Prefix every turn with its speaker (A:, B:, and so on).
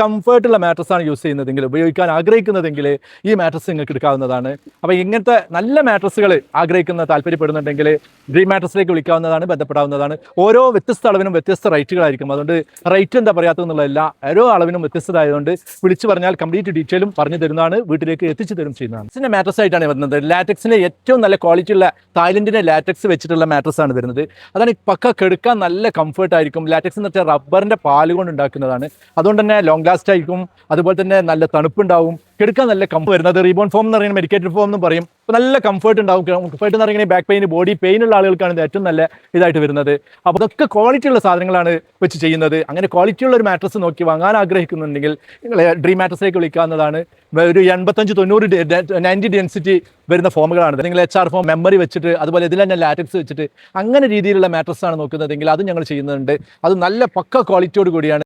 A: കംഫർട്ടുള്ള മാട്രസ്സാണ് use ചെയ്യുന്നതെങ്കിൽ, ഉപയോഗിക്കാൻ ആഗ്രഹിക്കുന്നതെങ്കിൽ ഈ മാട്രസ് നിങ്ങൾക്ക് എടുക്കാവുന്നതാണ്. അപ്പോൾ ഇങ്ങനത്തെ നല്ല മാട്രസുകൾ താല്പര്യപ്പെടുന്നുണ്ടെങ്കിൽ ഡ്രീം മാട്രസിലേക്ക് വിളിക്കാവുന്നതാണ്, ബന്ധപ്പെടാവുന്നതാണ്. ഓരോ വ്യത്യസ്ത അളവിനും വ്യത്യസ്ത റേറ്റുകളായിരിക്കും. അതുകൊണ്ട് റേറ്റ് എന്താ പറയാത്തതെന്നുള്ളതല്ല, ഓരോ അളവിനും വ്യത്യസ്തമായതുകൊണ്ട് വിളിച്ചു പറഞ്ഞാൽ കംപ്ലീറ്റ് ഡീറ്റെയിലും പറഞ്ഞു തരുന്നതാണ്, വീട്ടിലേക്ക് എത്തിച്ചു തരും ചെയ്യുന്നതാണ്. ഇതിൻ്റെ മാട്രസ് ആയിട്ടാണ് വരുന്നത്. ലാറ്റക്സിന് ഏറ്റവും നല്ല ക്വാളിറ്റിയുള്ള തായ്ലൻഡിൻ്റെ ലാറ്റക്സ് വെച്ചിട്ടുള്ള മാട്രസ് ആണ് വരുന്നത്. അതാണ് പക്ക കെടുക്കാൻ നല്ല കംഫർട്ട് ആയിരിക്കും. ലാറ്റക്സ് എന്ന് വെച്ചാൽ റബ്ബറിൻ്റെ പാല് കൊണ്ട് ഉണ്ടാക്കുന്നതാണ്. അതുകൊണ്ട് തന്നെ ലോങ് ലാസ്റ്റ് ആയിരിക്കും. അതുപോലെ തന്നെ നല്ല തണുപ്പുണ്ടാവും, കെടുക്കാൻ നല്ല കംഫർട്ട് വരുന്നത്. റീബോൺ ഫോം എന്ന് പറയുന്നത് മെഡിക്കേറ്റഡ് ഫോം എന്ന് പറയും. അപ്പോൾ നല്ല കംഫർട്ട് ഉണ്ടാവും. കംഫർട്ട് എന്ന് പറയുന്നത് ബാക്ക് പെയിൻ, ബോഡി പെയിൻ ഉള്ള ആളുകൾക്കാണ് ഇത് ഏറ്റവും നല്ല ഇതായിട്ട് വരുന്നത്. അപ്പോൾ അതൊക്കെ ക്വാളിറ്റി ഉള്ള സാധനങ്ങളാണ് വെച്ച് ചെയ്യുന്നത്. അങ്ങനെ ക്വാളിറ്റി ഉള്ള ഒരു മാട്രസ് നോക്കി വാങ്ങാൻ ആഗ്രഹിക്കുന്നുണ്ടെങ്കിൽ നിങ്ങൾ ഡ്രീം മാട്രസിലേക്ക് വിളിക്കാവുന്നതാണ്. ഒരു 85-90 ഡെൻസിറ്റി വരുന്ന ഫോമുകളാണ്. നിങ്ങൾ HR ഫോം മെമ്മറി വെച്ചിട്ട്, അതുപോലെ ഇതിൽ തന്നെ ലാറ്റക്സ് വെച്ചിട്ട് അങ്ങനെ രീതിയിലുള്ള മാട്രസ് ആണ് നോക്കുന്നതെങ്കിൽ അത് ഞങ്ങൾ ചെയ്യുന്നുണ്ട്. അത് നല്ല പക്ക ക്വാളിറ്റിയോട് കൂടിയാണ്.